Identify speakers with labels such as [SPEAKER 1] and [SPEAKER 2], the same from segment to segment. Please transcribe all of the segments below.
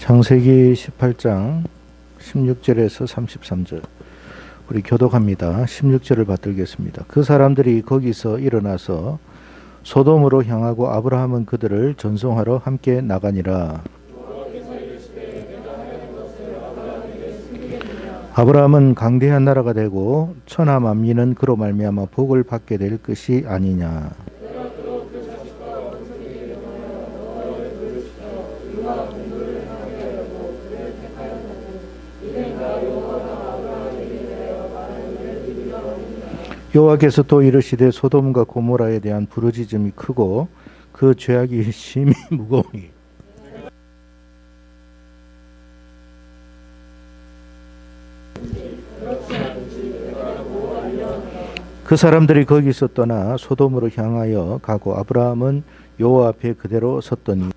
[SPEAKER 1] 창세기 18장 16절에서 33절 우리 교독합니다. 16절을 받들겠습니다. 그 사람들이 거기서 일어나서 소돔으로 향하고 아브라함은 그들을 전송하러 함께 나가니라. 아브라함은 강대한 나라가 되고 천하 만민은 그로 말미암아 복을 받게 될 것이 아니냐. 여호와께서 또 이르시되 소돔과 고모라에 대한 부르짖음이 크고 그 죄악이 심히 무거우니 그 사람들이 거기서 떠나 소돔으로 향하여 가고 아브라함은 여호와 앞에 그대로 섰더니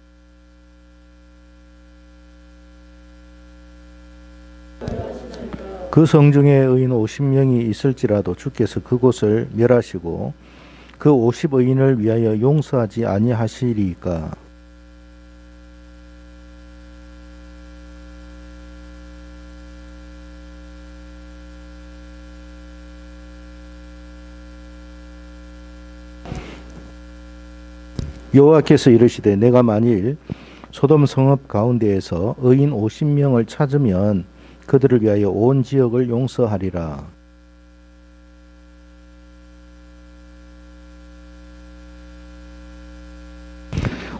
[SPEAKER 1] 그 성중에 의인 50명이 있을지라도 주께서 그곳을 멸하시고 그 50의인을 위하여 용서하지 아니하시리이까. 여호와께서 이르시되 내가 만일 소돔 성읍 가운데에서 의인 50명을 찾으면 그들을 위하여 온 지역을 용서하리라.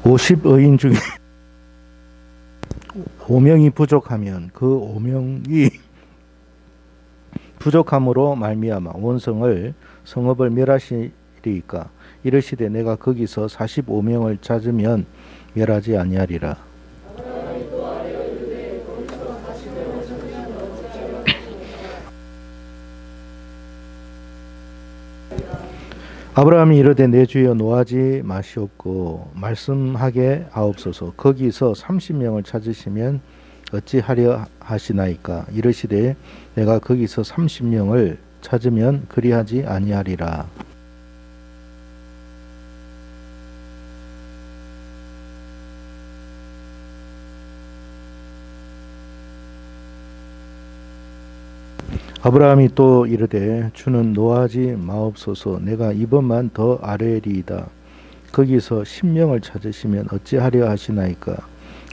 [SPEAKER 1] 오십 의인 중에 5명이 부족하면 그 5명이 부족함으로 말미암아 온 성읍을 멸하시리이까. 이르시되 내가 거기서 45명을 찾으면 멸하지 아니하리라. 아브라함이 이르되 내 주여 노하지 마시옵고 말씀하게 하옵소서. 거기서 30명을 찾으시면 어찌하려 하시나이까. 이르시되 내가 거기서 30명을 찾으면 그리하지 아니하리라. 아브라함이 또 이르되 주는 노하지 마옵소서. 내가 이번만 더 아뢰리이다. 거기서 10명을 찾으시면 어찌하려 하시나이까.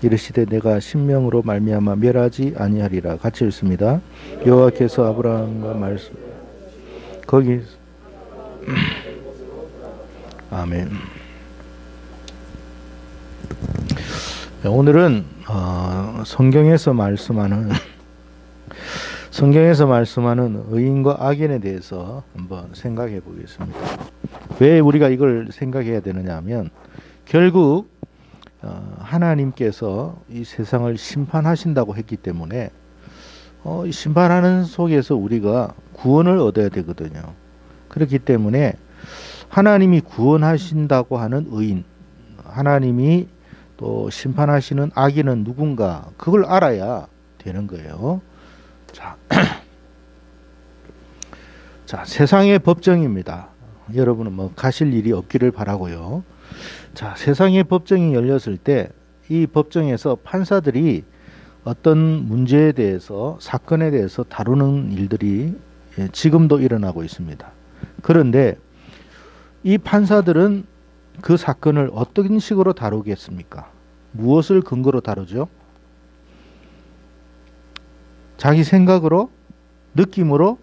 [SPEAKER 1] 이르시되 내가 10명으로 말미암아 멸하지 아니하리라. 같이 읽습니다. 여호와께서 아브라함과 말씀 거기 아멘. 오늘은 성경에서 말씀하는 의인과 악인에 대해서 한번 생각해 보겠습니다. 왜 우리가 이걸 생각해야 되느냐 하면 결국 하나님께서 이 세상을 심판하신다고 했기 때문에 심판하는 속에서 우리가 구원을 얻어야 되거든요. 그렇기 때문에 하나님이 구원하신다고 하는 의인, 하나님이 또 심판하시는 악인은 누군가, 그걸 알아야 되는 거예요. 자, 세상의 법정입니다. 여러분은 뭐 가실 일이 없기를 바라고요. 자, 세상의 법정이 열렸을 때 이 법정에서 판사들이 어떤 문제에 대해서, 사건에 대해서 다루는 일들이 지금도 일어나고 있습니다. 그런데 이 판사들은 그 사건을 어떤 식으로 다루겠습니까? 무엇을 근거로 다루죠? 자기 생각으로? 느낌으로?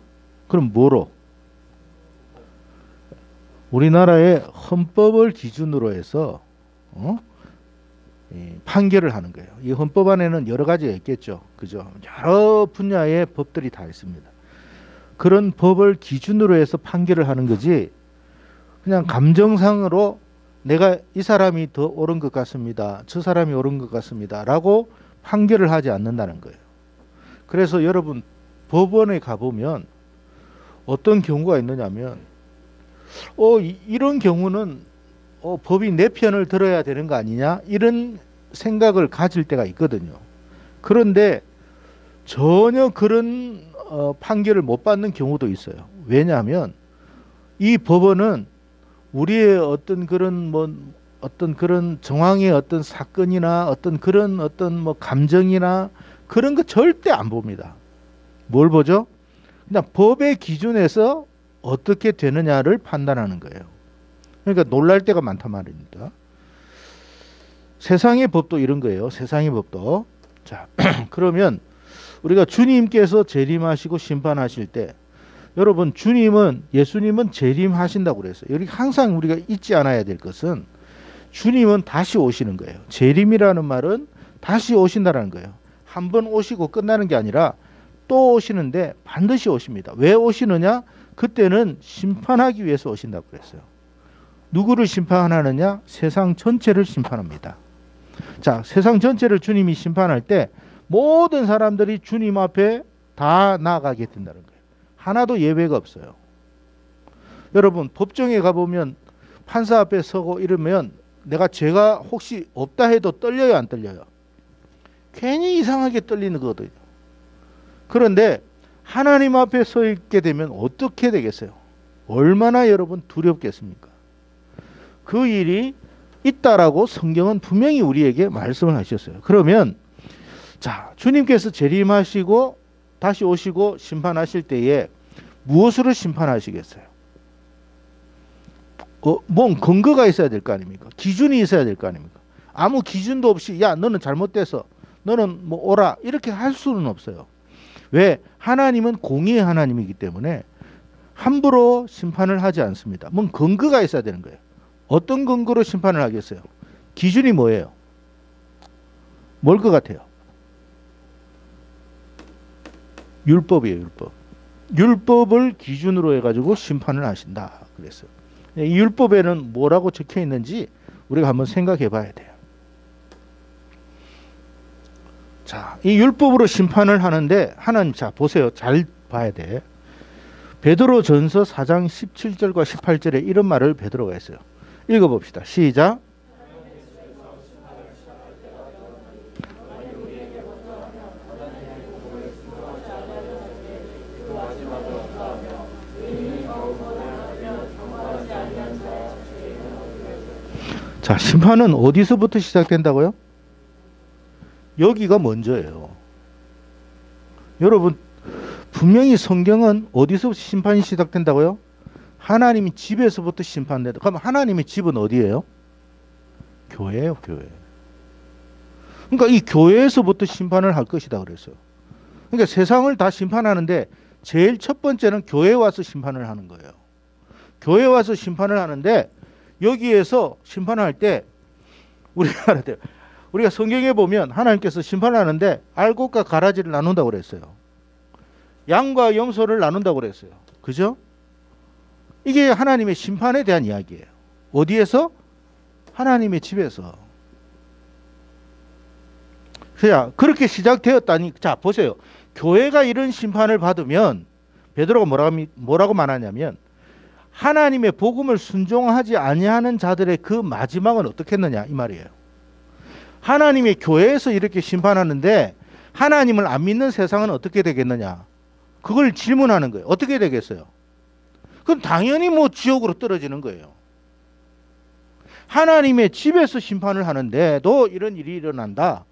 [SPEAKER 1] 그럼 뭐로? 우리나라의 헌법을 기준으로 해서 판결을 하는 거예요. 이 헌법 안에는 여러 가지가 있겠죠. 그죠? 여러 분야의 법들이 다 있습니다. 그런 법을 기준으로 해서 판결을 하는 거지, 그냥 감정상으로 내가 이 사람이 더 옳은 것 같습니다, 저 사람이 옳은 것 같습니다 라고 판결을 하지 않는다는 거예요. 그래서 여러분 법원에 가보면 어떤 경우가 있느냐면 이런 경우는 법이 내 편을 들어야 되는 거 아니냐, 이런 생각을 가질 때가 있거든요. 그런데 전혀 그런 판결을 못 받는 경우도 있어요. 왜냐하면 이 법원은 우리의 어떤 그런 어떤 그런 정황의 어떤 사건이나 어떤 그런 어떤 뭐 감정이나 그런 거 절대 안 봅니다. 뭘 보죠? 그냥 법의 기준에서 어떻게 되느냐를 판단하는 거예요. 그러니까 놀랄 때가 많단 말입니다. 세상의 법도 이런 거예요. 세상의 법도. 자, 그러면 우리가 주님께서 재림하시고 심판하실 때, 여러분 예수님은 재림하신다고 그랬어요. 여기 항상 우리가 잊지 않아야 될 것은 주님은 다시 오시는 거예요. 재림이라는 말은 다시 오신다는 거예요. 한 번 오시고 끝나는 게 아니라 또 오시는데 반드시 오십니다. 왜 오시느냐? 그때는 심판하기 위해서 오신다고 그랬어요. 누구를 심판하느냐? 세상 전체를 심판합니다. 자, 세상 전체를 주님이 심판할 때 모든 사람들이 주님 앞에 다 나아가게 된다는 거예요. 하나도 예외가 없어요. 여러분, 법정에 가보면 판사 앞에 서고 이러면 내가 죄가 혹시 없다 해도 떨려요, 안 떨려요? 괜히 이상하게 떨리는 거거든요. 그런데 하나님 앞에 서 있게 되면 어떻게 되겠어요? 얼마나 여러분 두렵겠습니까? 그 일이 있다라고 성경은 분명히 우리에게 말씀을 하셨어요. 그러면 자, 주님께서 재림하시고 다시 오시고 심판하실 때에 무엇으로 심판하시겠어요? 뭔 근거가 있어야 될 거 아닙니까? 기준이 있어야 될 거 아닙니까? 아무 기준도 없이 야, 너는 잘못돼서 너는 뭐 오라 이렇게 할 수는 없어요. 왜? 하나님은 공의의 하나님이기 때문에 함부로 심판을 하지 않습니다. 뭔 근거가 있어야 되는 거예요. 어떤 근거로 심판을 하겠어요? 기준이 뭐예요? 뭘 것 같아요? 율법이에요, 율법. 율법을 기준으로 해가지고 심판을 하신다 그랬어요. 이 율법에는 뭐라고 적혀 있는지 우리가 한번 생각해 봐야 돼요. 자, 이 율법으로 심판을 하는데 하나님, 자 보세요. 잘 봐야 돼. 베드로전서 4장 17절과 18절에 이런 말을 베드로가 했어요. 읽어봅시다. 시작. 자, 심판은 어디서부터 시작된다고요? 여기가 먼저예요. 여러분, 분명히 성경은 어디서 심판이 시작된다고요? 하나님의 집에서부터 심판된다. 그럼 하나님의 집은 어디예요? 교회예요, 교회. 그러니까 이 교회에서부터 심판을 할 것이다 그랬어요. 그러니까 세상을 다 심판하는데 제일 첫 번째는 교회에 와서 심판을 하는 거예요. 교회에 와서 심판을 하는데 여기에서 심판할 때 우리가 성경에 보면 하나님께서 심판하는데 알곡과 가라지를 나눈다고 그랬어요. 양과 염소를 나눈다고 그랬어요. 그죠? 이게 하나님의 심판에 대한 이야기예요. 어디에서? 하나님의 집에서. 자, 그렇게 시작되었다니. 자, 보세요. 교회가 이런 심판을 받으면 베드로가 뭐라고 말하냐면 하나님의 복음을 순종하지 아니하는 자들의 그 마지막은 어떻겠느냐 이 말이에요. 하나님의 교회에서 이렇게 심판하는데 하나님을 안 믿는 세상은 어떻게 되겠느냐? 그걸 질문하는 거예요. 어떻게 되겠어요? 그럼 당연히 뭐 지옥으로 떨어지는 거예요. 하나님의 집에서 심판을 하는데도 이런 일이 일어난다.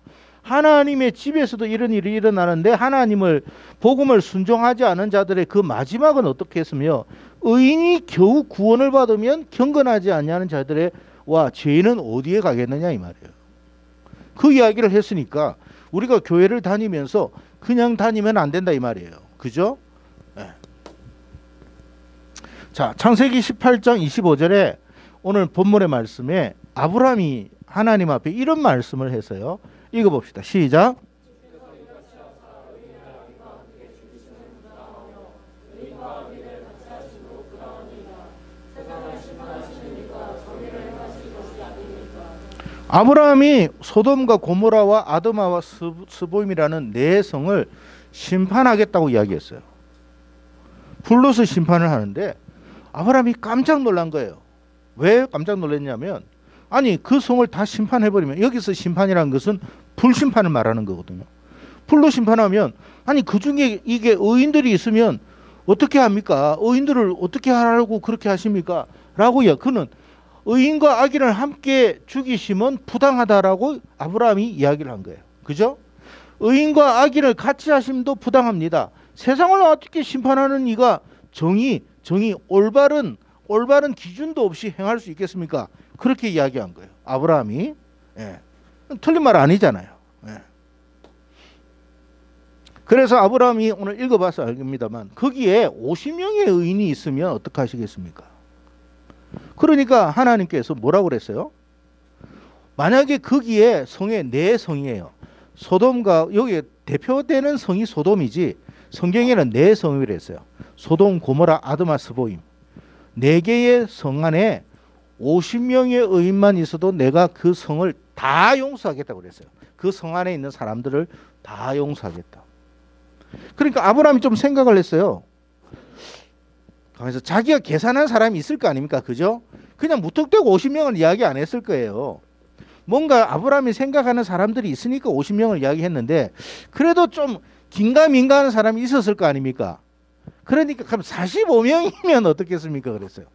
[SPEAKER 1] 하나님의 집에서도 이런 일이 일어나는데 하나님을 복음을 순종하지 않은 자들의 그 마지막은 어떻게 했으며 의인이 겨우 구원을 받으면 경건하지 아니하는 자들의 와 죄인은 어디에 가겠느냐 이 말이에요. 그 이야기를 했으니까 우리가 교회를 다니면서 그냥 다니면 안 된다 이 말이에요. 그죠? 네. 자, 창세기 18장 25절에 오늘 본문의 말씀에 아브라함이 하나님 앞에 이런 말씀을 해서요. 읽어봅시다. 시작. 아브라함이 소돔과 고모라와 아드마와 스보임이라는 네 성을 심판하겠다고 이야기했어요. 불로서 심판을 하는데 아브라함이 깜짝 놀란 거예요. 왜 깜짝 놀랐냐면 아니 그 성을 다 심판해버리면 여기서 심판이라는 것은 불심판을 말하는 거거든요. 불로 심판하면 아니 그 중에 이게 의인들이 있으면 어떻게 합니까? 의인들을 어떻게 하라고 그렇게 하십니까? 라고 그는 의인과 악인을 함께 죽이시면 부당하다라고 아브라함이 이야기를 한 거예요. 그죠? 의인과 악인을 같이 하심도 부당합니다. 세상을 어떻게 심판하는 이가 정의, 올바른 기준도 없이 행할 수 있겠습니까? 그렇게 이야기한 거예요. 아브라함이. 예. 틀린 말 아니잖아요. 예. 그래서 아브라함이 오늘 읽어봐서 알겠습니다만 거기에 50명의 의인이 있으면 어떻게 하시겠습니까? 그러니까 하나님께서 뭐라고 그랬어요? 만약에 거기에 성에 네 성이에요. 소돔과 여기 대표되는 성이 소돔이지 성경에는 네 성이라고 했어요. 소돔, 고모라, 아드마, 스보임. 네 개의 성 안에 50명의 의인만 있어도 내가 그 성을 다 용서하겠다고 그랬어요. 그 성 안에 있는 사람들을 다 용서하겠다. 그러니까 아브라함이 좀 생각을 했어요. 그래서 자기가 계산한 사람이 있을 거 아닙니까? 그죠? 그냥 무턱대고 50명을 이야기 안 했을 거예요. 뭔가 아브라함이 생각하는 사람들이 있으니까 50명을 이야기했는데 그래도 좀 긴가민가하는 사람이 있었을 거 아닙니까? 그러니까 그럼 45명이면 어떻겠습니까? 그랬어요.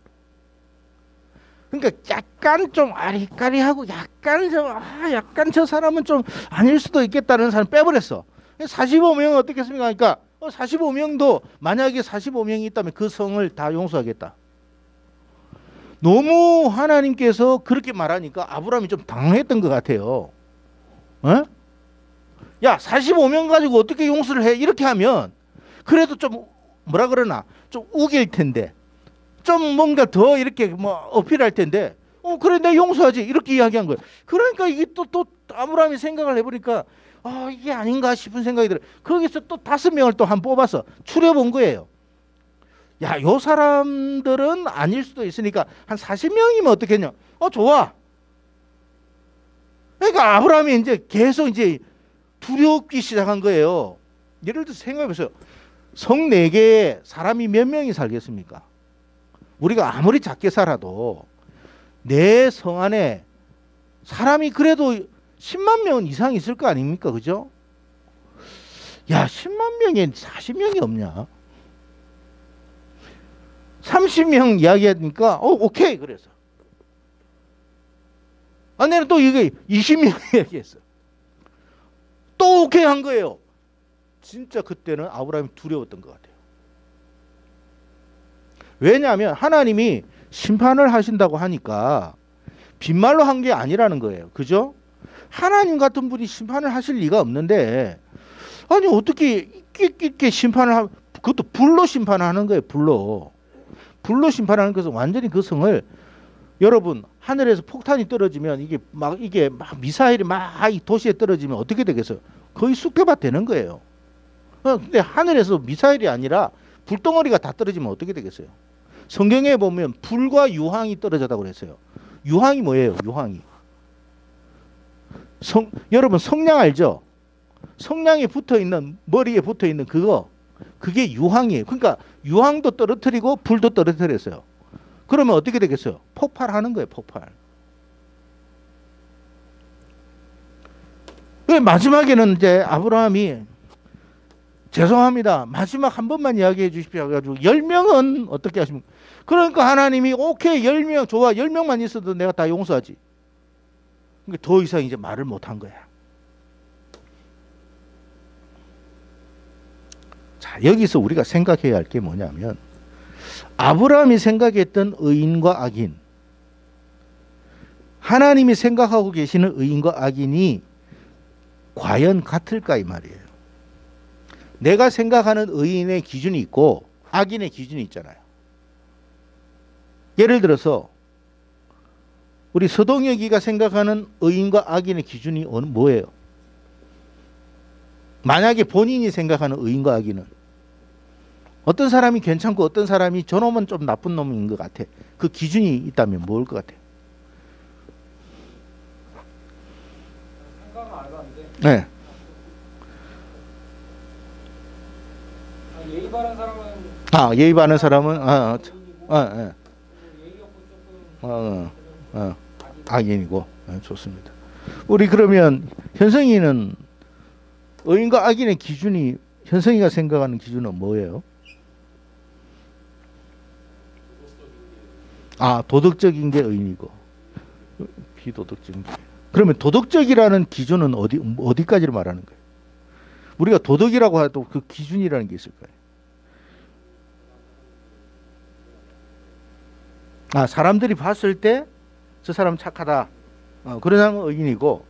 [SPEAKER 1] 그러니까 약간 좀 아리까리하고 약간 저 사람은 좀 아닐 수도 있겠다는 사람 빼버렸어. 45명은 어떻겠습니까? 그러니까 45명도 만약에 45명이 있다면 그 성을 다 용서하겠다. 너무 하나님께서 그렇게 말하니까 아브라함이 좀 당황했던 것 같아요. 어? 야, 45명 가지고 어떻게 용서를 해? 이렇게 하면 그래도 좀 뭐라 그러나 좀 우길 텐데 좀 뭔가 더 이렇게 뭐 어필할 텐데 그래 내 용서하지 이렇게 이야기한 거예요. 그러니까 이게 또 아브라함이 생각을 해보니까 이게 아닌가 싶은 생각이 들어요. 거기서 또 5명을 또 한 뽑아서 추려본 거예요. 야, 요 사람들은 아닐 수도 있으니까 한 40명이면 어떻겠냐? 좋아. 그러니까 아브라함이 이제 계속 이제 두렵기 시작한 거예요. 예를 들어서 생각해보세요. 성 4개에 사람이 몇 명이 살겠습니까? 우리가 아무리 작게 살아도 내 성 안에 사람이 그래도 10만 명 이상 있을 거 아닙니까? 그죠? 야, 10만 명에 40명이 없냐? 30명 이야기하니까 오케이 그래서 내가 또 이게 20명 이야기했어. 또 오케이 한 거예요. 진짜 그때는 아브라함이 두려웠던 것 같아요. 왜냐하면 하나님이 심판을 하신다고 하니까 빈말로 한 게 아니라는 거예요. 그죠? 하나님 같은 분이 심판을 하실 리가 없는데 아니 어떻게 이렇게 심판을 그것도 불로 심판하는 거예요. 불로 심판하는 것은 완전히 그 성을 여러분 하늘에서 폭탄이 떨어지면 이게 막 미사일이 막 이 도시에 떨어지면 어떻게 되겠어요? 거의 쑥대밭 되는 거예요. 근데 하늘에서 미사일이 아니라 불덩어리가 다 떨어지면 어떻게 되겠어요? 성경에 보면 불과 유황이 떨어졌다고 그랬어요. 유황이 뭐예요? 유황이. 여러분 성냥 알죠? 성냥에 붙어있는 머리에 붙어있는 그게 유황이에요. 그러니까 유황도 떨어뜨리고 불도 떨어뜨렸어요. 그러면 어떻게 되겠어요? 폭발하는 거예요. 폭발. 마지막에는 이제 아브라함이 죄송합니다. 마지막 한 번만 이야기해 주십시오. 해가지고 10명은 어떻게 하십니까? 그러니까 하나님이 오케이 10명 좋아 10명만 있어도 내가 다 용서하지. 그러니까 더 이상 이제 말을 못한 거야. 자, 여기서 우리가 생각해야 할 게 뭐냐면 아브라함이 생각했던 의인과 악인, 하나님이 생각하고 계시는 의인과 악인이 과연 같을까 이 말이에요. 내가 생각하는 의인의 기준이 있고 악인의 기준이 있잖아요. 예를 들어서 우리 서동혁이가 생각하는 의인과 악인의 기준이 뭐예요? 만약에 본인이 생각하는 의인과 악인은 어떤 사람이 괜찮고 어떤 사람이 저놈은 좀 나쁜 놈인 것 같아. 그 기준이 있다면 뭘 것 같아요?
[SPEAKER 2] 생각은 안 해봤는데
[SPEAKER 1] 네.
[SPEAKER 2] 예의 바른 사람은
[SPEAKER 1] 예의 바른 사람은
[SPEAKER 2] 예의 없고 조금
[SPEAKER 1] 악인이고 좋습니다. 우리 그러면 현성이는 의인과 악인의 기준이 현성이가 생각하는 기준은 뭐예요? 아, 도덕적인 게 의인이고 비도덕적인 게. 그러면 도덕적이라는 기준은 어디까지를 말하는 거예요? 우리가 도덕이라고 해도 그 기준이라는 게 있을까요? 아, 사람들이 봤을 때 저 사람 착하다. 그런 사람은 의인이고,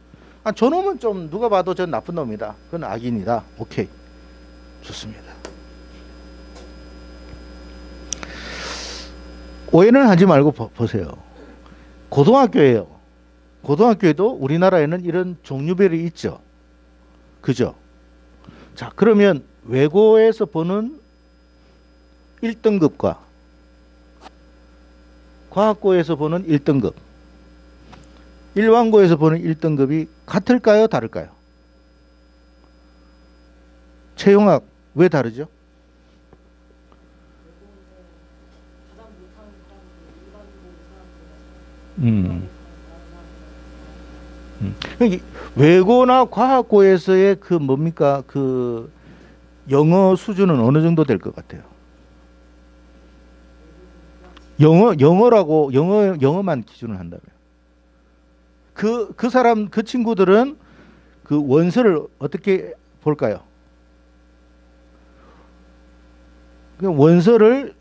[SPEAKER 1] 아, 저놈은 좀 누가 봐도 전 나쁜 놈이다. 그건 악인이다. 오케이. 좋습니다. 오해는 하지 말고 보세요. 고등학교예요. 고등학교에도 우리나라에는 이런 종류별이 있죠. 그죠? 자, 그러면 외고에서 보는 1등급과 과학고에서 보는 1등급, 일반고에서 보는 1등급이 같을까요? 다를까요? 최용학, 왜 다르죠?
[SPEAKER 2] 가장 못하는 사람들 일반적인 사람들
[SPEAKER 1] 그러니까 외고나 과학고에서의 그 뭡니까? 그 영어 수준은 어느 정도 될 것 같아요? 영어만 기준을 한다면. 그 친구들은 그 원서를 어떻게 볼까요? 그 원서를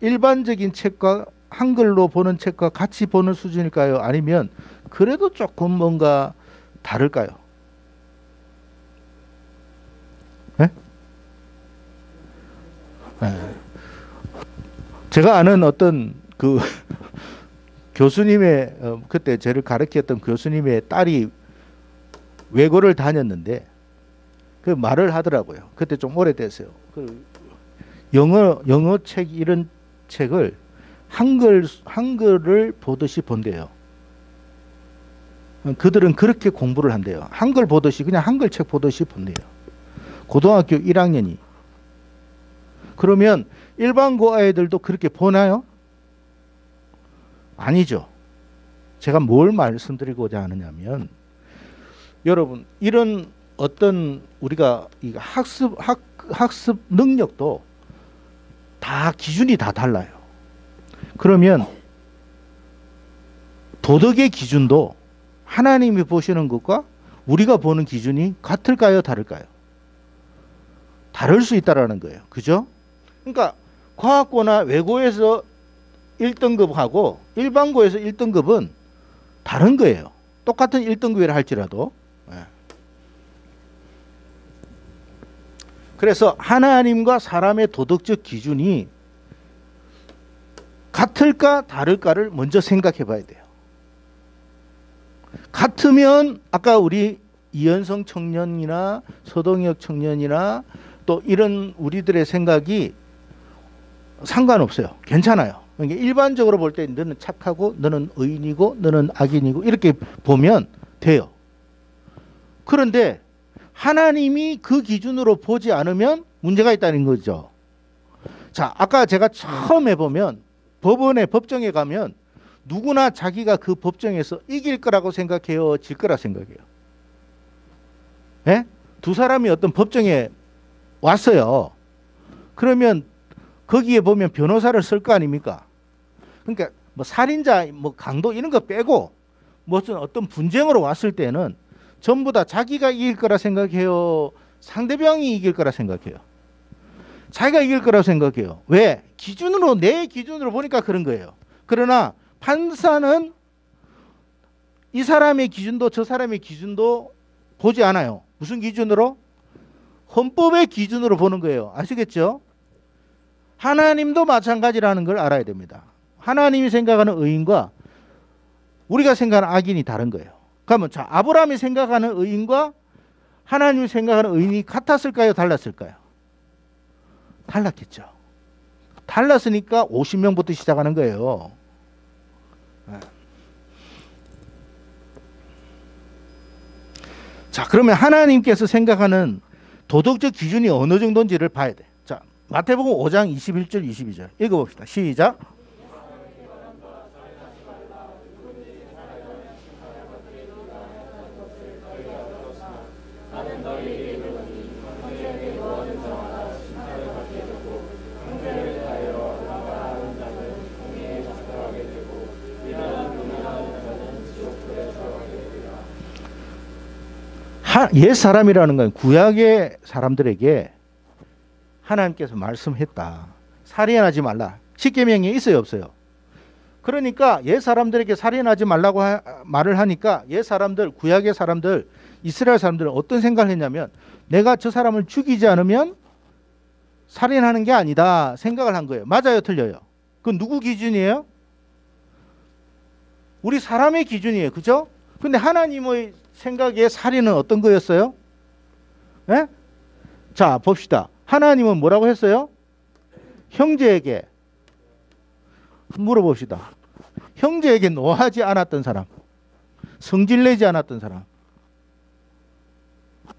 [SPEAKER 1] 일반적인 책과 한글로 보는 책과 같이 보는 수준일까요? 아니면 그래도 조금 뭔가 다를까요? 네? 네. 제가 아는 어떤 그 교수님의 그때 저를 가르쳤던 교수님의 딸이 외고를 다녔는데 그 말을 하더라고요. 그때 좀 오래됐어요. 그 영어 책 이런 책을 한글을 보듯이 본대요. 그들은 그렇게 공부를 한대요. 한글 보듯이 그냥 한글 책 보듯이 본대요. 고등학교 1학년이. 그러면 일반고 아이들도 그렇게 보나요? 아니죠. 제가 뭘 말씀드리고자 하느냐면 여러분 이런 어떤 우리가 이 학습 능력도 다 기준이 다 달라요. 그러면 도덕의 기준도 하나님이 보시는 것과 우리가 보는 기준이 같을까요? 다를까요? 다를 수 있다라는 거예요. 그죠? 그러니까 과학고나 외고에서 1등급하고 일반고에서 1등급은 다른 거예요. 똑같은 1등급이라 할지라도. 그래서 하나님과 사람의 도덕적 기준이 같을까 다를까를 먼저 생각해 봐야 돼요. 같으면 아까 우리 이현성 청년이나 서동혁 청년이나 또 이런 우리들의 생각이 상관없어요. 괜찮아요. 그러니까 일반적으로 볼 때 너는 착하고 너는 의인이고 너는 악인이고 이렇게 보면 돼요. 그런데 하나님이 그 기준으로 보지 않으면 문제가 있다는 거죠. 자, 아까 제가 처음에 보면 법정에 가면 누구나 자기가 그 법정에서 이길 거라고 생각해요? 질 거라 생각해요? 예? 두 사람이 어떤 법정에 왔어요. 그러면 거기에 보면 변호사를 쓸 거 아닙니까? 그러니까 뭐 살인자, 뭐 강도 이런 거 빼고 무슨 어떤 분쟁으로 왔을 때는 전부 다 자기가 이길 거라 생각해요? 상대방이 이길 거라 생각해요? 자기가 이길 거라고 생각해요. 왜? 내 기준으로 보니까 그런 거예요. 그러나 판사는 이 사람의 기준도 저 사람의 기준도 보지 않아요. 무슨 기준으로? 헌법의 기준으로 보는 거예요. 아시겠죠? 하나님도 마찬가지라는 걸 알아야 됩니다. 하나님이 생각하는 의인과 우리가 생각하는 악인이 다른 거예요. 그러면 자, 아브라함이 생각하는 의인과 하나님이 생각하는 의인이 같았을까요? 달랐을까요? 달랐겠죠. 달랐으니까 50명부터 시작하는 거예요. 자, 그러면 하나님께서 생각하는 도덕적 기준이 어느 정도인지를 봐야 돼. 자, 마태복음 5장 21절 22절 읽어봅시다. 시작. 옛 사람이라는 건 구약의 사람들에게 하나님께서 말씀했다. 살인하지 말라. 십계명에 있어요, 없어요? 그러니까 옛 사람들에게 살인하지 말라고 말을 하니까 옛 사람들, 구약의 사람들, 이스라엘 사람들은 어떤 생각을 했냐면 내가 저 사람을 죽이지 않으면 살인하는 게 아니다 생각을 한 거예요. 맞아요, 틀려요? 그건 누구 기준이에요? 우리 사람의 기준이에요. 그죠? 근데 하나님의 생각에 살인은 어떤 거였어요? 예? 자, 봅시다. 하나님은 뭐라고 했어요? 형제에게 물어봅시다. 형제에게 노하지 않았던 사람, 성질내지 않았던 사람,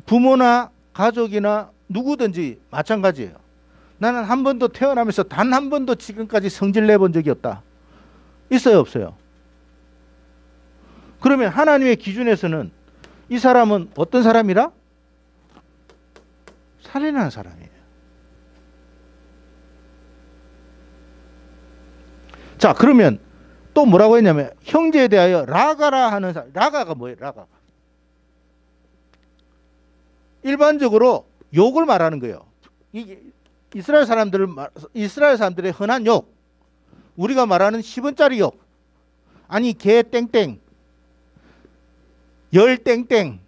[SPEAKER 1] 부모나 가족이나 누구든지 마찬가지예요. 나는 한 번도 태어나면서 단 한 번도 지금까지 성질내 본 적이 없다. 있어요, 없어요? 그러면 하나님의 기준에서는 이 사람은 어떤 사람이라? 살인하는 사람이에요. 자, 그러면 또 뭐라고 했냐면 형제에 대하여 라가라 하는 사람. 라가가 뭐예요? 라가. 일반적으로 욕을 말하는 거예요. 이게 이스라엘 사람들의 흔한 욕. 우리가 말하는 10원짜리 욕. 아니 개 땡땡, 열 땡땡,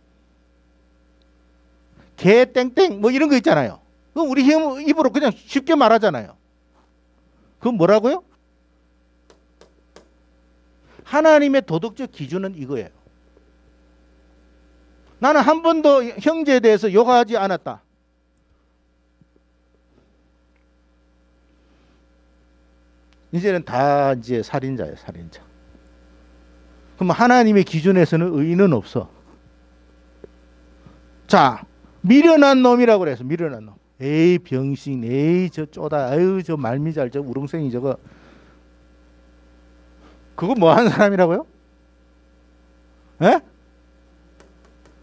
[SPEAKER 1] 개 땡땡 뭐 이런 거 있잖아요. 그 우리 입으로 그냥 쉽게 말하잖아요. 그건 뭐라고요? 하나님의 도덕적 기준은 이거예요. 나는 한 번도 형제에 대해서 욕하지 않았다. 이제는 다 이제 살인자예요, 살인자. 그럼 하나님의 기준에서는 의인은 없어. 자, 미련한 놈이라고 그래서 미련한 놈. 에이 병신, 에이 저 쪼다, 아유 저 말미잘, 저 우렁생이 저거. 그거 뭐 하는 사람이라고요? 에?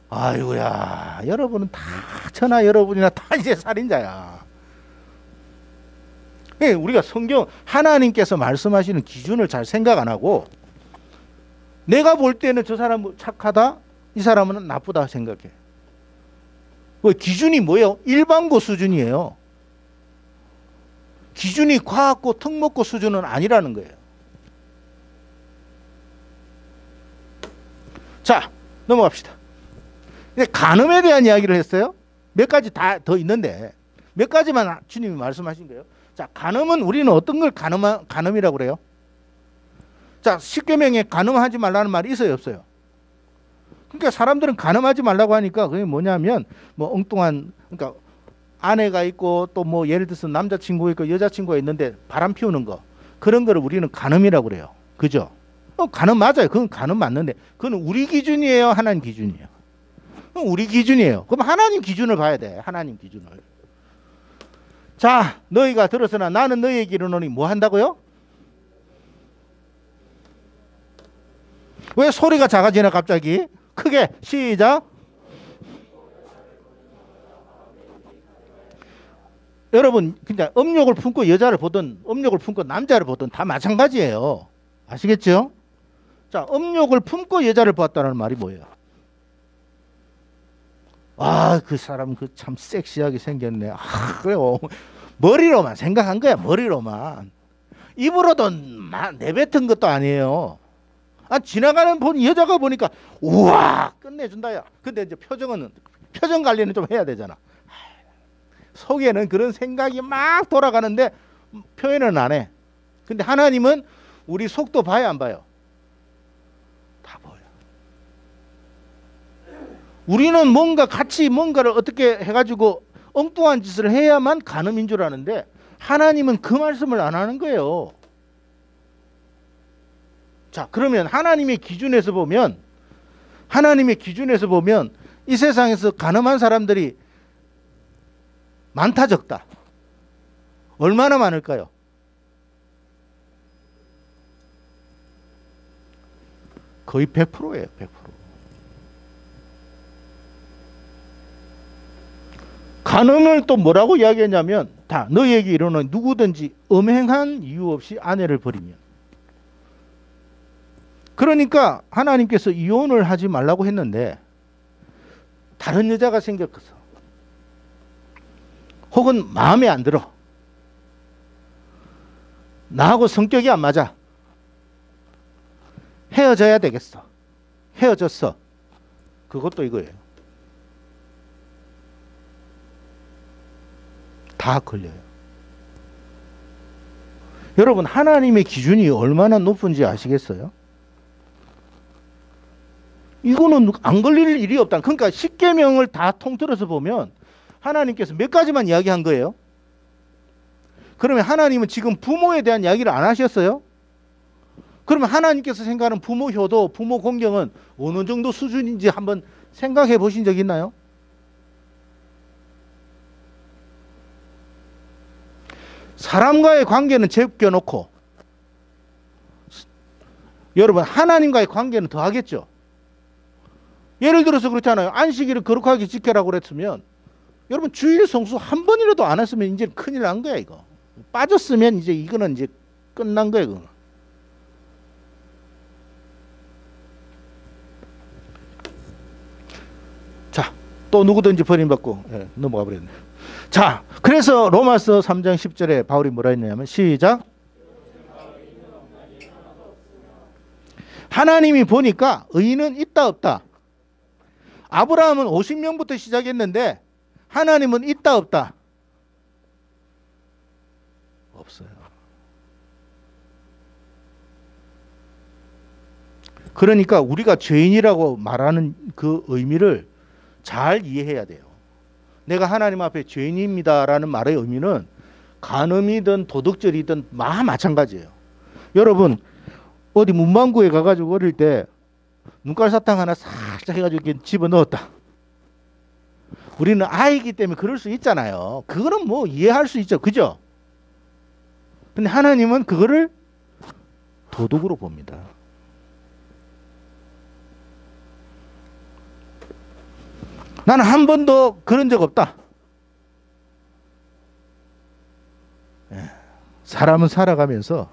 [SPEAKER 1] 아이고야, 여러분은 다 천하 여러분이나 다 이제 살인자야. 우리가 성경 하나님께서 말씀하시는 기준을 잘 생각 안 하고 내가 볼 때는 저 사람은 착하다, 이 사람은 나쁘다 생각해. 기준이 뭐예요? 일반고 수준이에요. 기준이 과학고 특목고 수준은 아니라는 거예요. 자, 넘어갑시다. 간음에 대한 이야기를 했어요. 몇 가지 다 더 있는데 몇 가지만 주님이 말씀하신 거예요. 자, 간음은 우리는 어떤 걸 간음이라고 그래요? 자, 십계명에 간음하지 말라는 말이 있어요, 없어요? 그러니까 사람들은 간음하지 말라고 하니까 그게 뭐냐면 뭐 엉뚱한, 그러니까 아내가 있고 또 뭐 예를 들어서 남자친구가 있고 여자친구가 있는데 바람 피우는 거, 그런 거를 우리는 간음이라고 그래요. 그죠? 간음 맞아요. 그건 간음 맞는데 그건 우리 기준이에요, 하나님 기준이에요? 우리 기준이에요. 그럼 하나님 기준을 봐야 돼. 하나님 기준을. 자, 너희가 들었으나 나는 너희에게 이르노니 뭐 한다고요? 왜 소리가 작아지나 갑자기? 크게 시작. 여러분 그냥 음욕을 품고 여자를 보든 음욕을 품고 남자를 보든 다 마찬가지예요. 아시겠죠? 자, 음욕을 품고 여자를 보았다는 말이 뭐예요? 아, 그 사람 그 참 섹시하게 생겼네. 아, 그래요. 머리로만 생각한 거야. 머리로만. 입으로도 내뱉은 것도 아니에요. 아, 지나가는 여자가 보니까 우와 끝내준다야. 근데 이제 표정 관리는 좀 해야 되잖아. 속에는 그런 생각이 막 돌아가는데 표현은 안 해. 근데 하나님은 우리 속도 봐야 안 봐요? 다 보여. 우리는 뭔가 같이 뭔가를 어떻게 해가지고 엉뚱한 짓을 해야만 간음인 줄 아는데 하나님은 그 말씀을 안 하는 거예요. 자, 그러면 하나님의 기준에서 보면 이 세상에서 간음한 사람들이 많다 적다? 얼마나 많을까요? 거의 100%예요. 100%. 간음을 또 뭐라고 이야기했냐면 다 너희에게 이르노니 누구든지 음행한 이유 없이 아내를 버리면. 그러니까 하나님께서 이혼을 하지 말라고 했는데 다른 여자가 생겼어. 혹은 마음에 안 들어. 나하고 성격이 안 맞아. 헤어져야 되겠어. 헤어졌어. 그것도 이거예요. 다 걸려요. 여러분, 하나님의 기준이 얼마나 높은지 아시겠어요? 이거는 안 걸릴 일이 없다. 그러니까 십계명을 다 통틀어서 보면 하나님께서 몇 가지만 이야기한 거예요. 그러면 하나님은 지금 부모에 대한 이야기를 안 하셨어요? 그러면 하나님께서 생각하는 부모 효도, 부모 공경은 어느 정도 수준인지 한번 생각해 보신 적 있나요? 사람과의 관계는 제껴놓고 여러분 하나님과의 관계는 더 하겠죠. 예를 들어서 그렇잖아요. 안식일을 거룩하게 지켜라고 그랬으면 여러분 주일 성수 한 번이라도 안 했으면 이제 큰일 난 거야 이거. 빠졌으면 이제 이거는 이제 끝난 거예요. 이거는. 자, 또 누구든지 버림받고 넘어가 버렸네. 자, 그래서 로마서 3장 10절에 바울이 뭐라 했냐면 시작. 하나님이 보니까 의인은 있다 없다. 아브라함은 50명부터 시작했는데 하나님은 있다 없다. 없어요. 그러니까 우리가 죄인이라고 말하는 그 의미를 잘 이해해야 돼요. 내가 하나님 앞에 죄인입니다라는 말의 의미는 간음이든 도덕질이든 마찬가지예요. 여러분 어디 문방구에 가가지고 어릴 때 눈깔 사탕 하나 살짝 해가지고 이렇게 집어넣었다. 우리는 아이기 때문에 그럴 수 있잖아요. 그거는 뭐 이해할 수 있죠. 그죠? 근데 하나님은 그거를 도덕으로 봅니다. 나는 한 번도 그런 적 없다. 사람은 살아가면서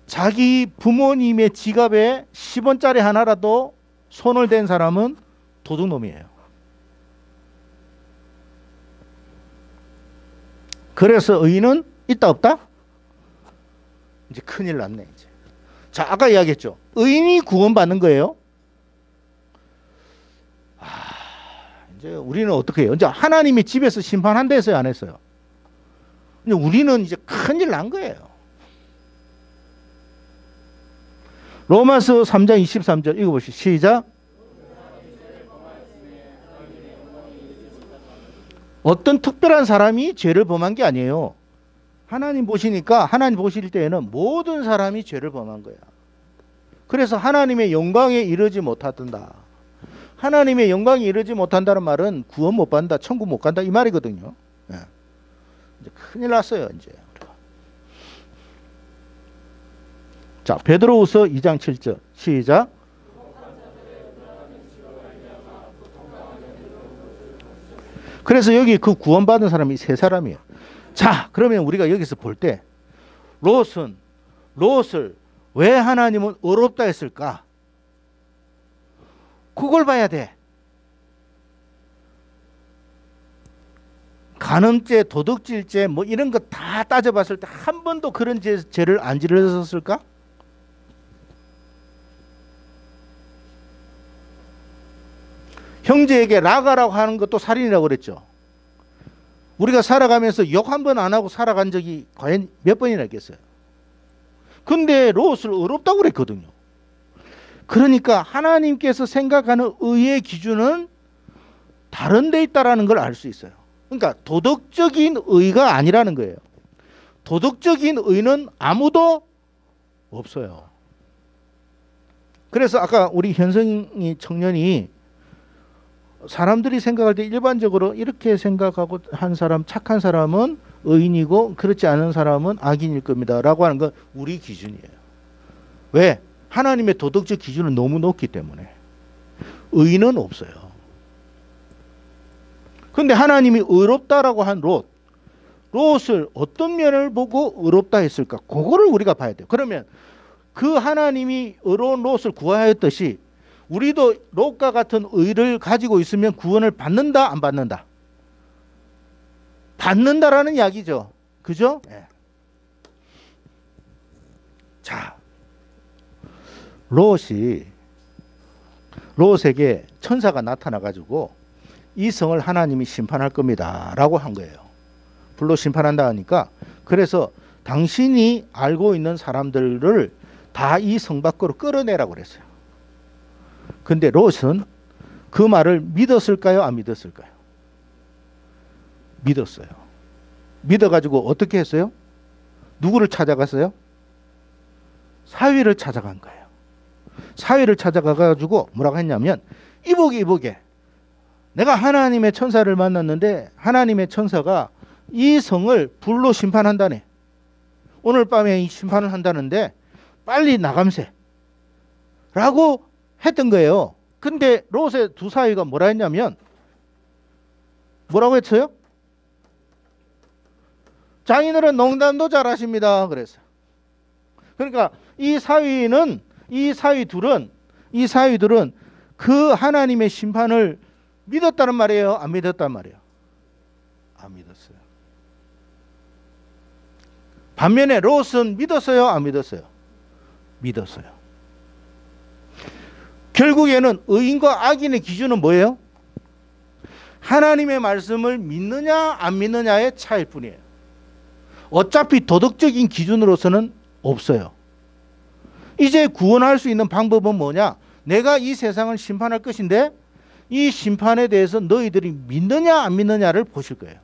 [SPEAKER 1] 자기 부모님의 지갑에 10원짜리 하나라도 손을 댄 사람은 도둑놈이에요. 그래서 의인은 있다 없다? 이제 큰일 났네 이제. 자, 아까 이야기했죠. 의인이 구원받는 거예요. 이제 우리는 어떻게 해요? 이제 하나님이 집에서 심판한다 했어요, 안 했어요? 근데 우리는 이제 큰일 난 거예요. 로마서 3장 23절 읽어보시죠. 시작. 어떤 특별한 사람이 죄를 범한 게 아니에요. 하나님 보시니까 하나님 보실 때에는 모든 사람이 죄를 범한 거야. 그래서 하나님의 영광에 이르지 못하던다. 하나님의 영광에 이르지 못한다는 말은 구원 못 받는다, 천국 못 간다 이 말이거든요. 예. 이제 큰일 났어요 이제. 자, 베드로후서 2장 7절 시작. 그래서 여기 그 구원받은 사람이 세 사람이에요. 자, 그러면 우리가 여기서 볼 때 롯을 왜 하나님은 어렵다 했을까? 그걸 봐야 돼. 간음죄, 도둑질죄 뭐 이런 거 다 따져봤을 때 한 번도 그런 죄를 안 지르셨을까? 형제에게 라가라고 하는 것도 살인이라고 그랬죠. 우리가 살아가면서 욕 한 번 안 하고 살아간 적이 과연 몇 번이나 있겠어요. 근데 롯을 어렵다고 그랬거든요. 그러니까 하나님께서 생각하는 의의 기준은 다른 데 있다라는 걸 알 수 있어요. 그러니까 도덕적인 의가 아니라는 거예요. 도덕적인 의는 아무도 없어요. 그래서 아까 우리 현성이 청년이 사람들이 생각할 때 일반적으로 이렇게 생각하고 한 사람, 착한 사람은 의인이고 그렇지 않은 사람은 악인일 겁니다 라고 하는 건 우리 기준이에요. 왜? 하나님의 도덕적 기준은 너무 높기 때문에. 의인은 없어요. 근데 하나님이 의롭다라고 한 롯을 어떤 면을 보고 의롭다 했을까? 그거를 우리가 봐야 돼요. 그러면 그 하나님이 의로운 롯을 구하였듯이 우리도 롯과 같은 의를 가지고 있으면 구원을 받는다, 안 받는다? 받는다라는 이야기죠. 그죠? 네. 자, 롯에게 천사가 나타나가지고 이 성을 하나님이 심판할 겁니다 라고 한 거예요. 불로 심판한다 하니까, 그래서 당신이 알고 있는 사람들을 다 이 성 밖으로 끌어내라고 그랬어요. 근데 롯은 그 말을 믿었을까요, 안 믿었을까요? 믿었어요. 믿어가지고 어떻게 했어요? 누구를 찾아갔어요? 사위를 찾아간 거예요. 사위를 찾아가가지고 뭐라고 했냐면, 이보게 내가 하나님의 천사를 만났는데 하나님의 천사가 이 성을 불로 심판한다네. 오늘 밤에 이 심판을 한다는데 빨리 나감세 라고 했던 거예요. 근데 롯의 두 사위가 뭐라 했냐면, 뭐라고 했어요? 장인어른 농담도 잘하십니다 그랬어요. 그러니까 이 사위들은 그 하나님의 심판을 믿었다는 말이에요, 안 믿었단 말이에요? 안 믿었어요. 반면에 롯은 믿었어요, 안 믿었어요? 믿었어요. 결국에는 의인과 악인의 기준은 뭐예요? 하나님의 말씀을 믿느냐 안 믿느냐의 차이일 뿐이에요. 어차피 도덕적인 기준으로서는 없어요. 이제 구원할 수 있는 방법은 뭐냐? 내가 이 세상을 심판할 것인데 이 심판에 대해서 너희들이 믿느냐 안 믿느냐를 보실 거예요.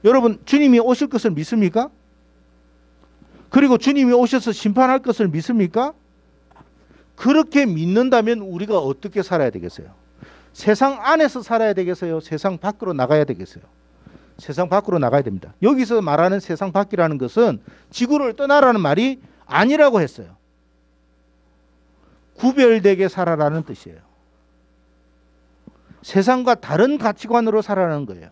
[SPEAKER 1] 여러분, 주님이 오실 것을 믿습니까? 그리고 주님이 오셔서 심판할 것을 믿습니까? 그렇게 믿는다면 우리가 어떻게 살아야 되겠어요? 세상 안에서 살아야 되겠어요? 세상 밖으로 나가야 되겠어요? 세상 밖으로 나가야 됩니다. 여기서 말하는 세상 밖이라는 것은 지구를 떠나라는 말이 아니라고 했어요. 구별되게 살아라는 뜻이에요. 세상과 다른 가치관으로 살아라는 거예요.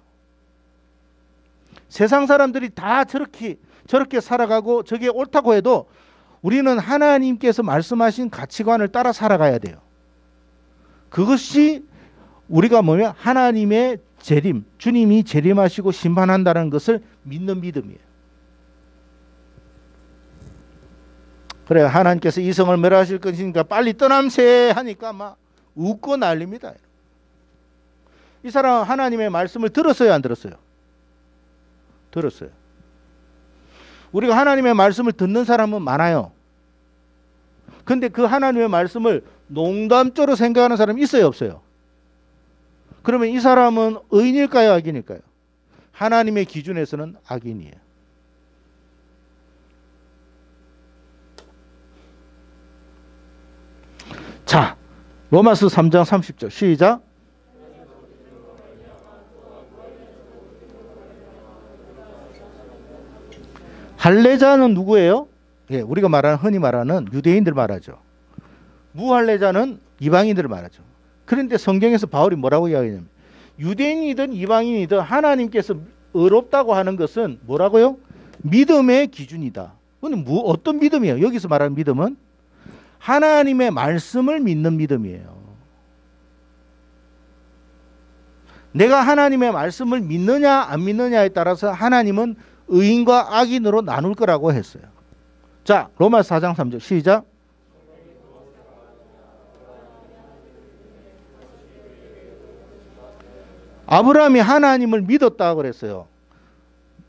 [SPEAKER 1] 세상 사람들이 다 저렇게 살아가고 저게 옳다고 해도 우리는 하나님께서 말씀하신 가치관을 따라 살아가야 돼요. 그것이 우리가 뭐냐? 하나님의 재림, 주님이 재림하시고 심판한다는 것을 믿는 믿음이에요. 그래, 하나님께서 이 성을 멸하실 것이니까 빨리 떠남세 하니까 막 웃고 난립니다. 이 사람은 하나님의 말씀을 들었어요, 안 들었어요? 들었어요. 우리가 하나님의 말씀을 듣는 사람은 많아요. 근데 그 하나님의 말씀을 농담조로 생각하는 사람이 있어요, 없어요? 그러면 이 사람은 의인일까요, 악인일까요? 하나님의 기준에서는 악인이에요. 자, 로마서 3장 30절 시작. 할례자는 누구예요? 예, 우리가 흔히 말하는 유대인들 말하죠. 무할례자는 이방인들을 말하죠. 그런데 성경에서 바울이 뭐라고 이야기하냐면, 유대인이든 이방인이든 하나님께서 의롭다고 하는 것은 뭐라고요? 믿음의 기준이다. 근데 어떤 믿음이에요? 여기서 말하는 믿음은 하나님의 말씀을 믿는 믿음이에요. 내가 하나님의 말씀을 믿느냐 안 믿느냐에 따라서 하나님은 의인과 악인으로 나눌 거라고 했어요. 자, 로마서 4장 3절 시작. 아브라함이 하나님을 믿었다 그랬어요.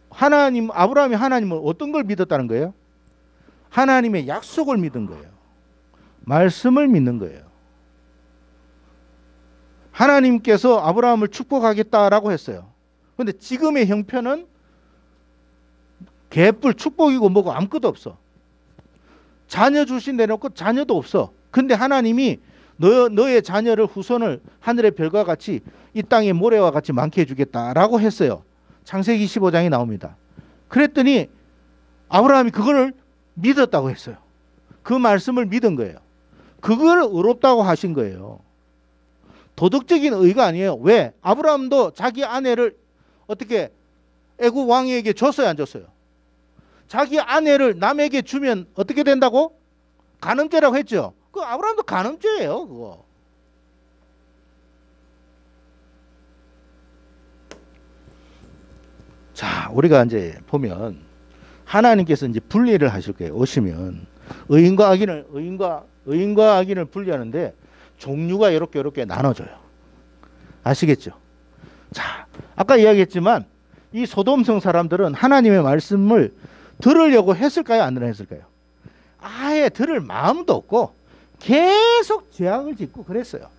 [SPEAKER 1] 아브라함이 하나님을 어떤 걸 믿었다는 거예요? 하나님의 약속을 믿은 거예요. 말씀을 믿는 거예요. 하나님께서 아브라함을 축복하겠다라고 했어요. 그런데 지금의 형편은 개뿔 축복이고 뭐고 아무것도 없어. 자녀 주신 내놓고 자녀도 없어. 근데 하나님이 너의 자녀를 후손을 하늘의 별과 같이 이 땅의 모래와 같이 많게 해주겠다라고 했어요. 창세기 15장이 나옵니다. 그랬더니 아브라함이 그거를 믿었다고 했어요. 그 말씀을 믿은 거예요. 그걸 의롭다고 하신 거예요. 도덕적인 의가 아니에요. 왜? 아브라함도 자기 아내를 어떻게 애굽 왕에게 줬어요, 안 줬어요? 자기 아내를 남에게 주면 어떻게 된다고? 간음죄라고 했죠. 그 아브라함도 간음죄예요, 그거. 자, 우리가 이제 보면 하나님께서 이제 분리를 하실 거예요. 오시면 의인과 악인을 분리하는데 종류가 이렇게 나눠져요. 아시겠죠? 자, 아까 이야기했지만 이 소돔성 사람들은 하나님의 말씀을 들으려고 했을까요? 안 했을까요? 아예 들을 마음도 없고 계속 죄악을 짓고 그랬어요.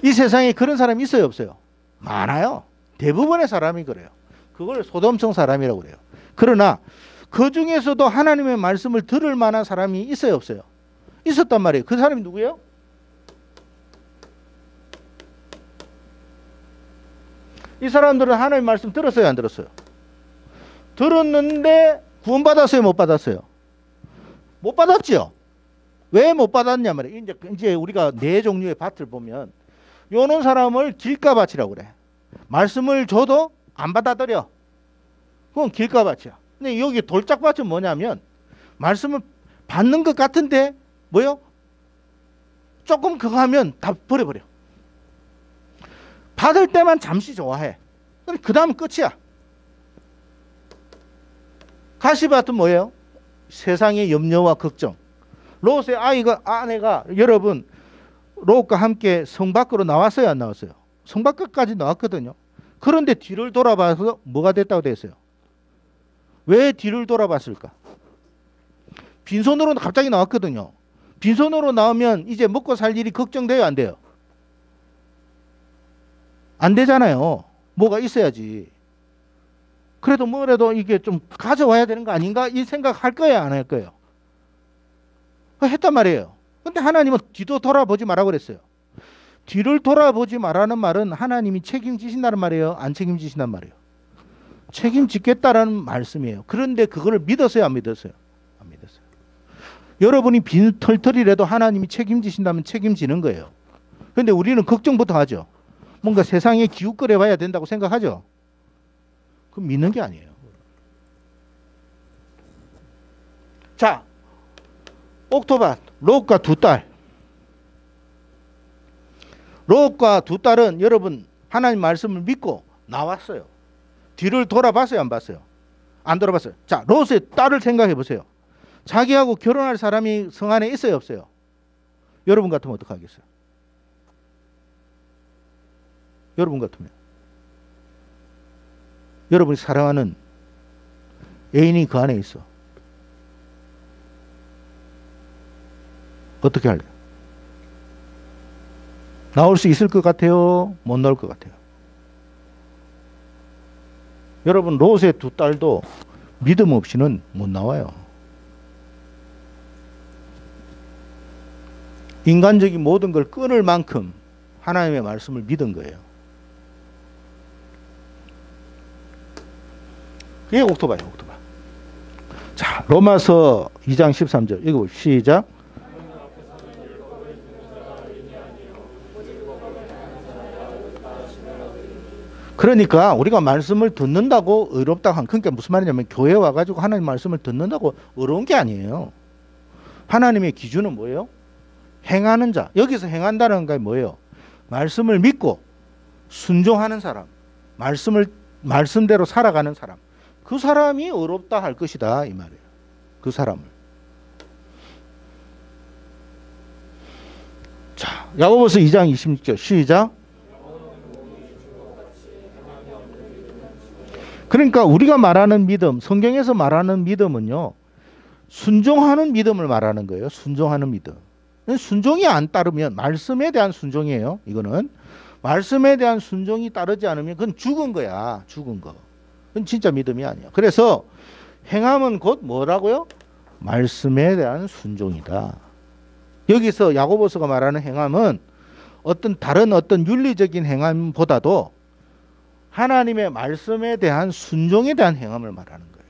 [SPEAKER 1] 이 세상에 그런 사람이 있어요, 없어요? 많아요. 대부분의 사람이 그래요. 그걸 소돔성 사람이라고 그래요. 그러나 그 중에서도 하나님의 말씀을 들을 만한 사람이 있어요, 없어요? 있었단 말이에요. 그 사람이 누구예요? 이 사람들은 하나님의 말씀 들었어요, 안 들었어요? 들었는데 구원받았어요, 못 받았어요? 못 받았죠. 왜 못 받았냐 말이에요. 이제 우리가 네 종류의 밭을 보면 요런 사람을 길가밭이라고 그래. 말씀을 줘도 안 받아들여. 그건 길가밭이야. 근데 여기 돌짝밭은 뭐냐면 말씀을 받는 것 같은데 뭐요? 조금 그거 하면 다 버려버려. 받을 때만 잠시 좋아해. 그 다음은 끝이야. 가시밭은 뭐예요? 세상의 염려와 걱정. 롯의 아내가 여러분 롯과 함께 성 밖으로 나왔어요, 안 나왔어요? 성 밖까지 나왔거든요. 그런데 뒤를 돌아봐서 뭐가 됐다고 됐어요? 왜 뒤를 돌아봤을까? 빈손으로 갑자기 나왔거든요. 빈손으로 나오면 이제 먹고 살 일이 걱정돼요, 안 돼요? 안 되잖아요. 뭐가 있어야지. 그래도 뭐라도 이게 좀 가져와야 되는 거 아닌가? 이 생각할 거예요, 안 할 거예요? 했단 말이에요. 근데 하나님은 뒤도 돌아보지 말라고 그랬어요. 뒤를 돌아보지 말라는 말은 하나님이 책임지신다는 말이에요, 안 책임지신단 말이에요? 책임지겠다라는 말씀이에요. 그런데 그걸 믿었어요, 안 믿었어요? 안 믿었어요. 여러분이 빈털털이라도 하나님이 책임지신다면 책임지는 거예요. 그런데 우리는 걱정부터 하죠. 뭔가 세상에 기웃거려 봐야 된다고 생각하죠. 그럼 믿는 게 아니에요. 자, 옥토밭, 롯과 두 딸. 롯과 두 딸은 여러분 하나님 말씀을 믿고 나왔어요. 뒤를 돌아봤어요, 안 봤어요? 안 돌아봤어요. 자, 롯의 딸을 생각해 보세요. 자기하고 결혼할 사람이 성 안에 있어요, 없어요? 여러분 같으면 어떻게 하겠어요? 여러분 같으면 여러분이 사랑하는 애인이 그 안에 있어. 어떻게 할래요? 나올 수 있을 것 같아요? 못 나올 것 같아요? 여러분 롯의 두 딸도 믿음 없이는 못 나와요. 인간적인 모든 걸 끊을 만큼 하나님의 말씀을 믿은 거예요. 이게 옥토바예요, 옥토바. 자, 로마서 2장 13절 이거 시작. 그러니까 우리가 말씀을 듣는다고 의롭다고 한, 그러니까 무슨 말이냐면 교회 와가지고 하나님 말씀을 듣는다고 의로운 게 아니에요. 하나님의 기준은 뭐예요? 행하는 자. 여기서 행한다는 게 뭐예요? 말씀을 믿고 순종하는 사람, 말씀대로 살아가는 사람, 그 사람이 의롭다 할 것이다 이 말이에요. 그 사람을. 자, 야고보서 2장 26절 시작. 그러니까 우리가 말하는 믿음, 성경에서 말하는 믿음은요, 순종하는 믿음을 말하는 거예요. 순종하는 믿음. 순종이 안 따르면, 말씀에 대한 순종이에요. 이거는 말씀에 대한 순종이 따르지 않으면 그건 죽은 거야. 죽은 거. 그건 진짜 믿음이 아니야. 그래서 행함은 곧 뭐라고요? 말씀에 대한 순종이다. 여기서 야고보서가 말하는 행함은 다른 어떤 윤리적인 행함보다도 하나님의 말씀에 대한 순종에 대한 행함을 말하는 거예요.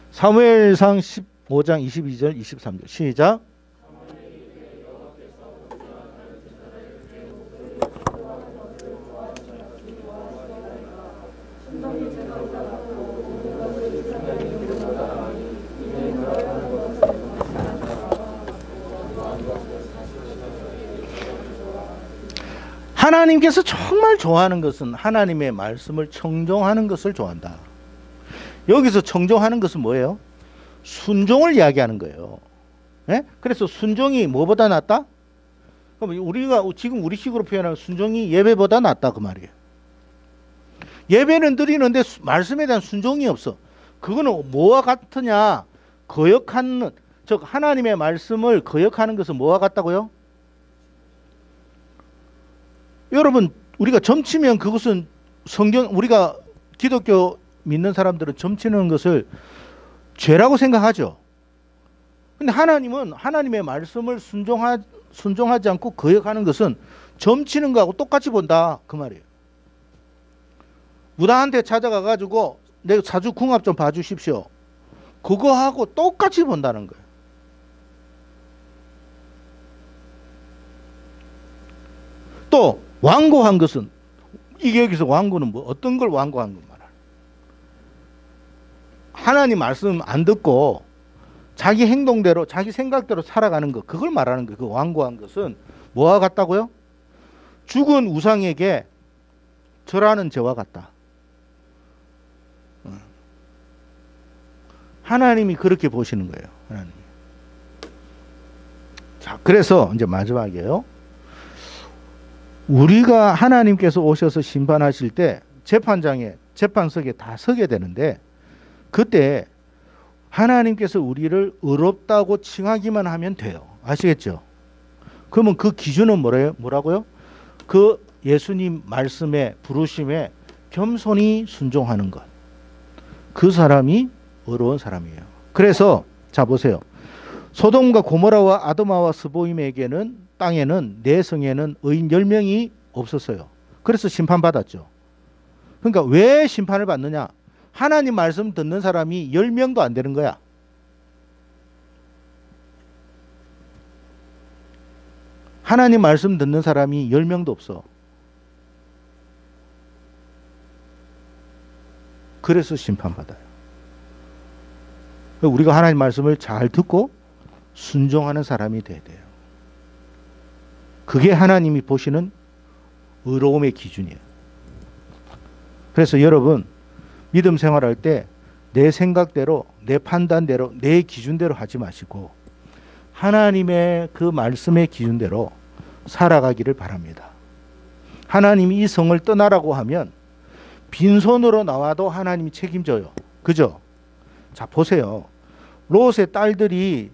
[SPEAKER 1] 사무엘상 15장 22절 23절 시작. 하나님께서 정말 좋아하는 것은 하나님의 말씀을 청종하는 것을 좋아한다. 여기서 청종하는 것은 뭐예요? 순종을 이야기하는 거예요. 예? 그래서 순종이 뭐보다 낫다? 그럼 우리가 지금 우리식으로 표현하면 순종이 예배보다 낫다 그 말이에요. 예배는 드리는데 말씀에 대한 순종이 없어. 그거는 뭐와 같으냐? 거역하는, 즉 하나님의 말씀을 거역하는 것은 뭐와 같다고요? 여러분, 우리가 점치면 그것은 우리가 기독교 믿는 사람들은 점치는 것을 죄라고 생각하죠. 근데 하나님은 하나님의 말씀을 순종하지 않고 거역하는 것은 점치는 거하고 똑같이 본다 그 말이에요. 무당한테 찾아가 가지고 내 사주 궁합 좀 봐주십시오. 그거하고 똑같이 본다는 거예요. 또 완고한 것은, 이게 여기서 완고는 뭐 어떤 걸 완고한 건 말하는, 하나님 말씀 안 듣고 자기 행동대로 자기 생각대로 살아가는 것, 그걸 말하는 거예요. 그 완고한 것은 뭐와 같다고요? 죽은 우상에게 절하는 죄와 같다. 하나님이 그렇게 보시는 거예요. 하나님이. 자, 그래서 이제 마지막이에요. 우리가 하나님께서 오셔서 심판하실 때 재판장에, 재판석에 다 서게 되는데, 그때 하나님께서 우리를 의롭다고 칭하기만 하면 돼요. 아시겠죠? 그러면 그 기준은 뭐라고요? 그 예수님 말씀에, 부르심에 겸손히 순종하는 것. 그 사람이 의로운 사람이에요. 그래서 자 보세요. 소돔과 고모라와 아도마와 스보임에게는, 땅에는, 네 성에는 의인 10명이 없었어요. 그래서 심판받았죠. 그러니까 왜 심판을 받느냐? 하나님 말씀 듣는 사람이 10명도 안 되는 거야. 하나님 말씀 듣는 사람이 10명도 없어. 그래서 심판받아요. 우리가 하나님 말씀을 잘 듣고 순종하는 사람이 돼야 돼요. 그게 하나님이 보시는 의로움의 기준이에요. 그래서 여러분, 믿음 생활할 때 내 생각대로, 내 판단대로, 내 기준대로 하지 마시고 하나님의 그 말씀의 기준대로 살아가기를 바랍니다. 하나님이 이 성을 떠나라고 하면 빈손으로 나와도 하나님이 책임져요. 그죠? 자, 보세요. 롯의 딸들이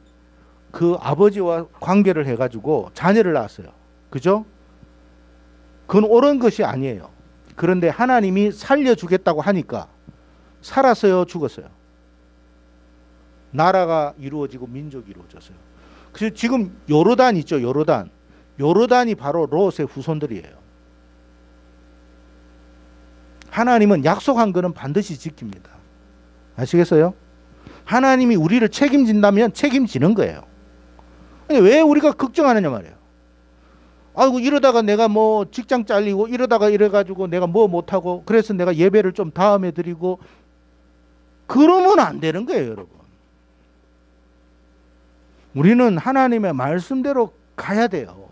[SPEAKER 1] 그 아버지와 관계를 해가지고 자녀를 낳았어요. 그죠? 그건 옳은 것이 아니에요. 그런데 하나님이 살려주겠다고 하니까 살았어요, 죽었어요? 나라가 이루어지고 민족이 이루어졌어요. 그래서 지금 요르단 있죠, 요르단. 요르단이 바로 롯의 후손들이에요. 하나님은 약속한 거는 반드시 지킵니다. 아시겠어요? 하나님이 우리를 책임진다면 책임지는 거예요. 왜 우리가 걱정하느냐 말이에요. 아이고, 이러다가 내가 뭐 직장 잘리고 이러다가 이래가지고 내가 뭐 못하고 그래서 내가 예배를 좀 다음에 드리고, 그러면 안 되는 거예요, 여러분. 우리는 하나님의 말씀대로 가야 돼요.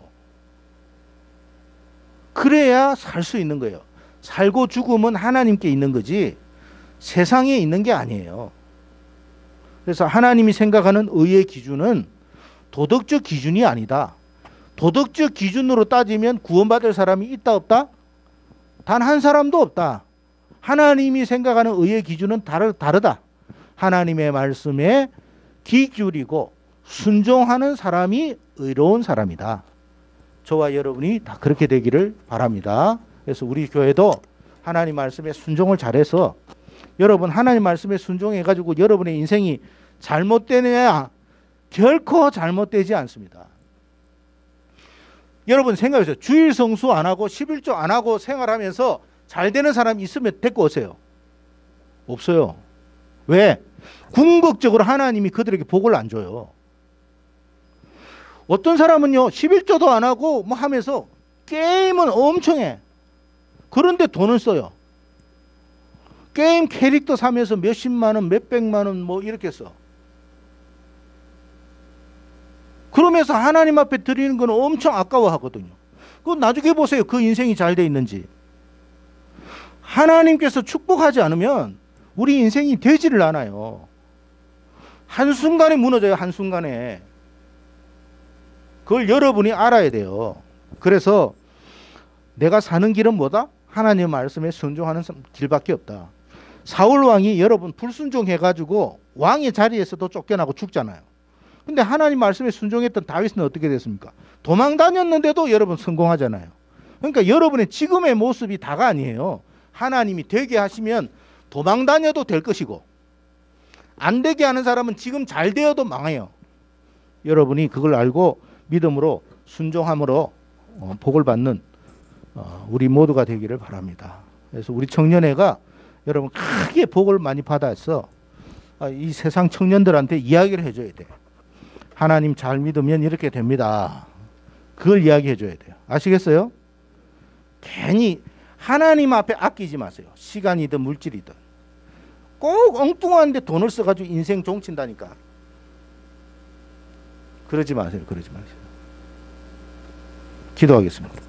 [SPEAKER 1] 그래야 살 수 있는 거예요. 살고 죽음은 하나님께 있는 거지 세상에 있는 게 아니에요. 그래서 하나님이 생각하는 의의 기준은 도덕적 기준이 아니다. 도덕적 기준으로 따지면 구원받을 사람이 있다 없다? 단 한 사람도 없다. 하나님이 생각하는 의의 기준은 다르다. 하나님의 말씀에 귀 기울이고 순종하는 사람이 의로운 사람이다. 저와 여러분이 다 그렇게 되기를 바랍니다. 그래서 우리 교회도 하나님 말씀에 순종을 잘해서, 여러분 하나님 말씀에 순종해가지고 여러분의 인생이 잘못되느냐? 결코 잘못되지 않습니다. 여러분 생각해보세요. 주일 성수 안 하고 11조 안 하고 생활하면서 잘 되는 사람이 있으면 데리고 오세요. 없어요. 왜? 궁극적으로 하나님이 그들에게 복을 안 줘요. 어떤 사람은요 11조도 안 하고 뭐 하면서 게임은 엄청 해. 그런데 돈을 써요. 게임 캐릭터 사면서 몇십만 원, 몇백만 원 뭐 이렇게 써. 그러면서 하나님 앞에 드리는 건 엄청 아까워하거든요. 그건 나중에 보세요. 그 인생이 잘 돼 있는지. 하나님께서 축복하지 않으면 우리 인생이 되지를 않아요. 한순간에 무너져요. 한순간에. 그걸 여러분이 알아야 돼요. 그래서 내가 사는 길은 뭐다? 하나님의 말씀에 순종하는 길밖에 없다. 사울 왕이 여러분 불순종해가지고 왕의 자리에서도 쫓겨나고 죽잖아요. 근데 하나님 말씀에 순종했던 다윗은 어떻게 됐습니까? 도망 다녔는데도 여러분 성공하잖아요. 그러니까 여러분의 지금의 모습이 다가 아니에요. 하나님이 되게 하시면 도망 다녀도 될 것이고, 안 되게 하는 사람은 지금 잘 되어도 망해요. 여러분이 그걸 알고 믿음으로 순종함으로 복을 받는 우리 모두가 되기를 바랍니다. 그래서 우리 청년회가 여러분 크게 복을 많이 받아서 이 세상 청년들한테 이야기를 해줘야 돼요. 하나님 잘 믿으면 이렇게 됩니다. 그걸 이야기해 줘야 돼요. 아시겠어요? 괜히 하나님 앞에 아끼지 마세요. 시간이든 물질이든. 꼭 엉뚱한데 돈을 써가지고 인생 종친다니까. 그러지 마세요. 그러지 마세요. 기도하겠습니다.